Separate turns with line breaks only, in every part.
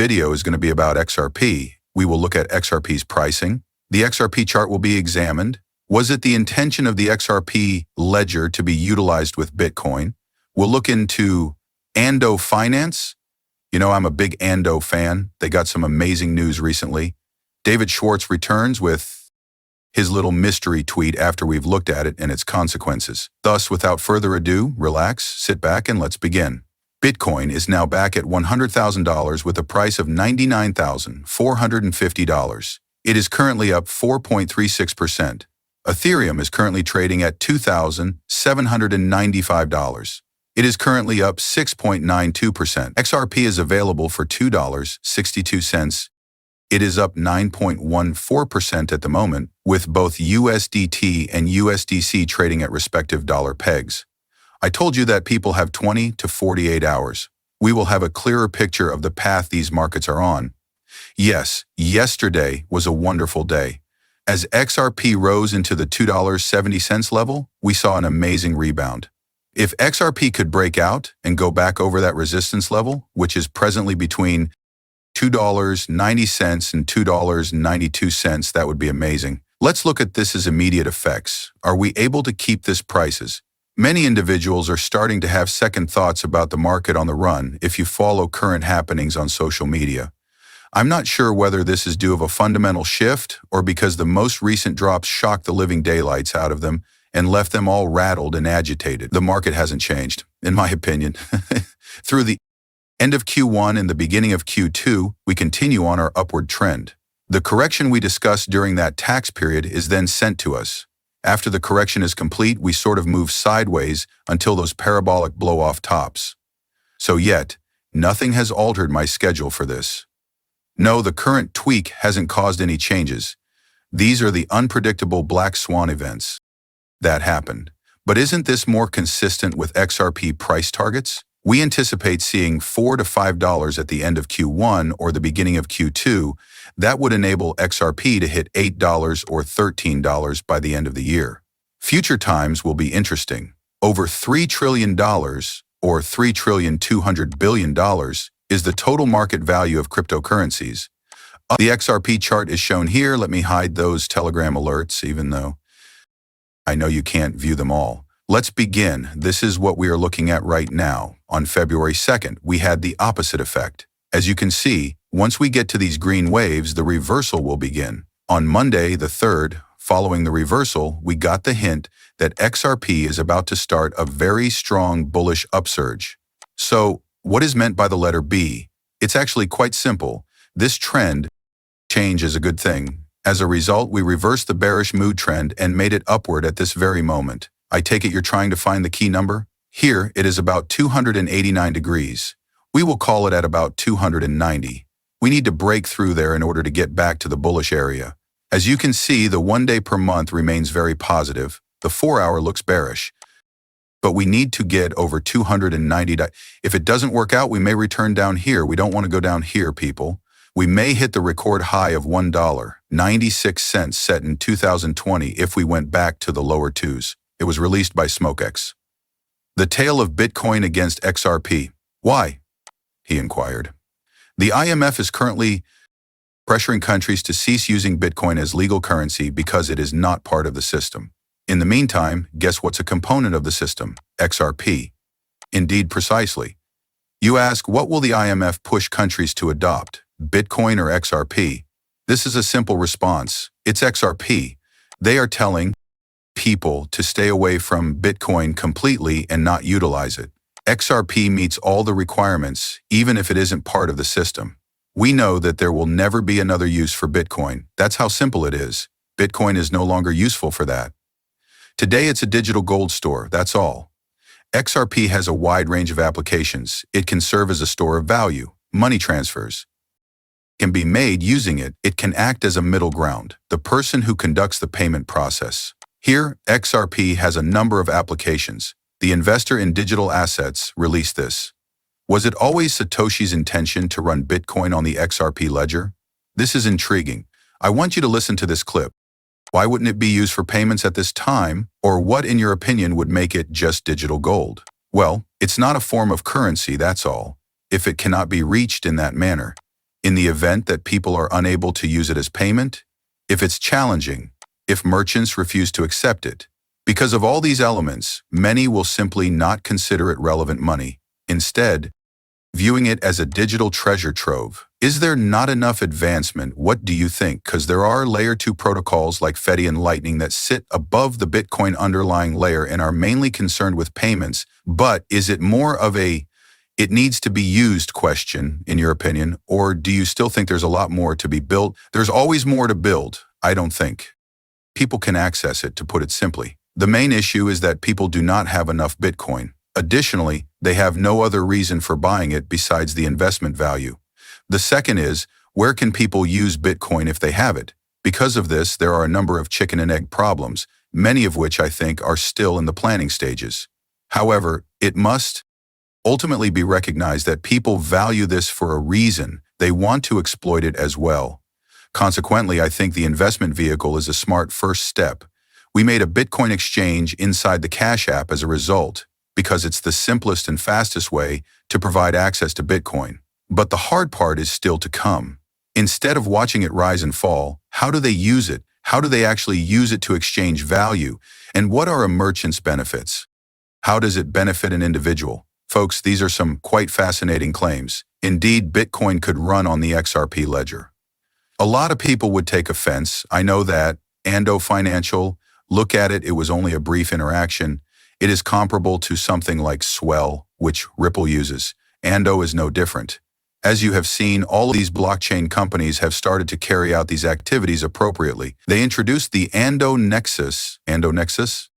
video is going to be about XRP. We will look at XRP's pricing. The XRP chart will be examined. Was it the intention of the XRP ledger to be utilized with Bitcoin? We'll look into Ando Finance. You know, I'm a big Ando fan. They got some amazing news recently. David Schwartz returns with his little mystery tweet after we've looked at it and its consequences. Thus, without further ado, relax, sit back, and let's begin. Bitcoin is now back at $100,000 with a price of $99,450. It is currently up 4.36%. Ethereum is currently trading at $2,795. It is currently up 6.92%. XRP is available for $2.62. It is up 9.14% at the moment, with both USDT and USDC trading at respective dollar pegs. I told you that people have 20 to 48 hours. We will have a clearer picture of the path these markets are on. Yes, yesterday was a wonderful day. As XRP rose into the $2.70 level, we saw an amazing rebound. If XRP could break out and go back over that resistance level, which is presently between $2.90 and $2.92, that would be amazing. Let's look at this as immediate effects. Are we able to keep this prices? Many individuals are starting to have second thoughts about the market on the run if you follow current happenings on social media. I'm not sure whether this is due to a fundamental shift or because the most recent drops shocked the living daylights out of them and left them all rattled and agitated. The market hasn't changed, in my opinion. Through the end of Q1 and the beginning of Q2, we continue on our upward trend. The correction we discussed during that tax period is then sent to us. After the correction is complete, we sort of move sideways until those parabolic blow-off tops. So yet, nothing has altered my schedule for this. No, the current tweak hasn't caused any changes. These are the unpredictable black swan events that happened. But isn't this more consistent with XRP price targets? We anticipate seeing $4 to $5 at the end of Q1 or the beginning of Q2. That would enable XRP to hit $8 or $13 by the end of the year. Future times will be interesting. Over $3 trillion or $3,200 billion is the total market value of cryptocurrencies. The XRP chart is shown here. Let me hide those Telegram alerts, even though I know you can't view them all. Let's begin. This is what we are looking at right now. On February 2nd, we had the opposite effect. As you can see, once we get to these green waves, the reversal will begin. On Monday, the 3rd, following the reversal, we got the hint that XRP is about to start a very strong bullish upsurge. So, what is meant by the letter B? It's actually quite simple. This trend change is a good thing. As a result, we reversed the bearish mood trend and made it upward at this very moment. I take it you're trying to find the key number? Here, it is about 289 degrees. We will call it at about 290. We need to break through there in order to get back to the bullish area. As you can see, the 1 day per month remains very positive. The 4-hour looks bearish. But we need to get over 290. If it doesn't work out, we may return down here. We don't want to go down here, people. We may hit the record high of $1.96 set in 2020 if we went back to the lower twos. It was released by SmokeX. The tale of Bitcoin against XRP. Why? He inquired. The IMF is currently pressuring countries to cease using Bitcoin as legal currency because it is not part of the system. In the meantime, guess what's a component of the system? XRP. Indeed, precisely. You ask, what will the IMF push countries to adopt? Bitcoin or XRP? This is a simple response. It's XRP. They are telling people to stay away from Bitcoin completely and not utilize it. XRP meets all the requirements, even if it isn't part of the system. We know that there will never be another use for Bitcoin. That's how simple it is. Bitcoin is no longer useful for that. Today it's a digital gold store, that's all. XRP has a wide range of applications. It can serve as a store of value, money transfers can be made using it. It can act as a middle ground, the person who conducts the payment process. Here, XRP has a number of applications. The investor in digital assets released this. Was it always Satoshi's intention to run Bitcoin on the XRP ledger? This is intriguing. I want you to listen to this clip. Why wouldn't it be used for payments at this time? Or what, in your opinion, would make it just digital gold? Well, it's not a form of currency, that's all. If it cannot be reached in that manner, In the event that people are unable to use it as payment, if it's challenging, if merchants refuse to accept it. Because of all these elements, many will simply not consider it relevant money, instead, viewing it as a digital treasure trove. Is there not enough advancement? What do you think? Because there are layer 2 protocols like FEDI and Lightning that sit above the Bitcoin underlying layer and are mainly concerned with payments, but is it more of a it needs to be used question, in your opinion, or do you still think there's a lot more to be built? There's always more to build, I don't think. People can access it, to put it simply. The main issue is that people do not have enough Bitcoin. Additionally, they have no other reason for buying it besides the investment value. The second is, where can people use Bitcoin if they have it? Because of this, there are a number of chicken and egg problems, many of which I think are still in the planning stages. However, it must ultimately be recognized that people value this for a reason. They want to exploit it as well. Consequently, I think the investment vehicle is a smart first step. We made a Bitcoin exchange inside the Cash App as a result, because it's the simplest and fastest way to provide access to Bitcoin. But the hard part is still to come. Instead of watching it rise and fall, how do they use it? How do they actually use it to exchange value? And what are a merchant's benefits? How does it benefit an individual? Folks, these are some quite fascinating claims. Indeed, Bitcoin could run on the XRP ledger. A lot of people would take offense. I know that. Ando Financial, look at it, it was only a brief interaction. It is comparable to something like Swell, which Ripple uses. Ando is no different. As you have seen, all of these blockchain companies have started to carry out these activities appropriately. They introduced the Ando Nexus. Ando Nexus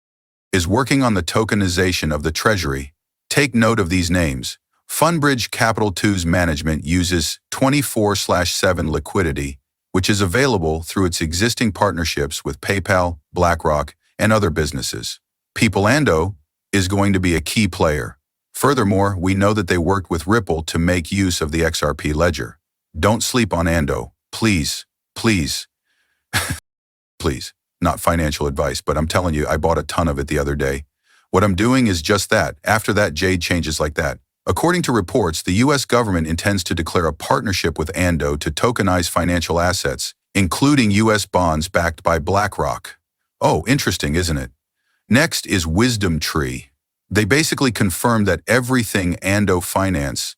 is working on the tokenization of the treasury. Take note of these names. Fundbridge Capital 2's management uses 24/7 liquidity, which is available through its existing partnerships with PayPal, BlackRock, and other businesses. Ando is going to be a key player. Furthermore, we know that they worked with Ripple to make use of the XRP ledger. Don't sleep on Ando. Please, please, please. Not financial advice, but I'm telling you, I bought a ton of it the other day. What I'm doing is just that. After that, Jade changes like that. According to reports, the U.S. government intends to declare a partnership with Ando to tokenize financial assets, including U.S. bonds backed by BlackRock. Oh, interesting, isn't it? Next is Wisdom Tree. They basically confirmed that everything Ando Finance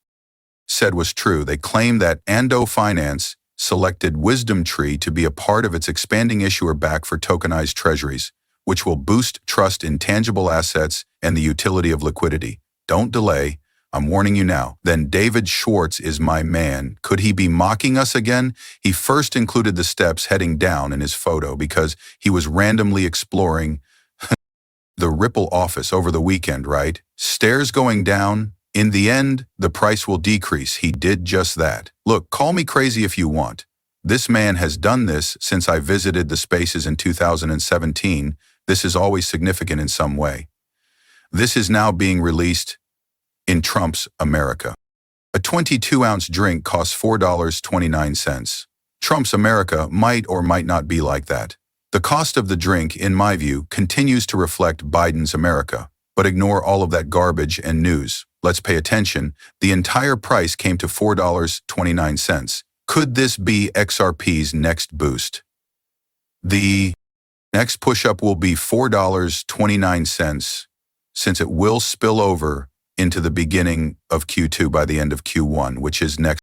said was true. They claimed that Ando Finance selected Wisdom Tree to be a part of its expanding issuer back for tokenized treasuries, which will boost trust in tangible assets and the utility of liquidity. Don't delay. I'm warning you now. Then David Schwartz is my man. Could he be mocking us again? He first included the steps heading down in his photo because he was randomly exploring the Ripple office over the weekend, right? Stairs going down. In the end, the price will decrease. He did just that. Look, call me crazy if you want. This man has done this since I visited the spaces in 2017. This is always significant in some way. This is now being released in Trump's America. A 22-ounce drink costs $4.29. Trump's America might or might not be like that. The cost of the drink, in my view, continues to reflect Biden's America. But ignore all of that garbage and news. Let's pay attention. The entire price came to $4.29. Could this be XRP's next boost? The next push-up will be $4.29, since it will spill over into the beginning of Q2 by the end of Q1, which is next.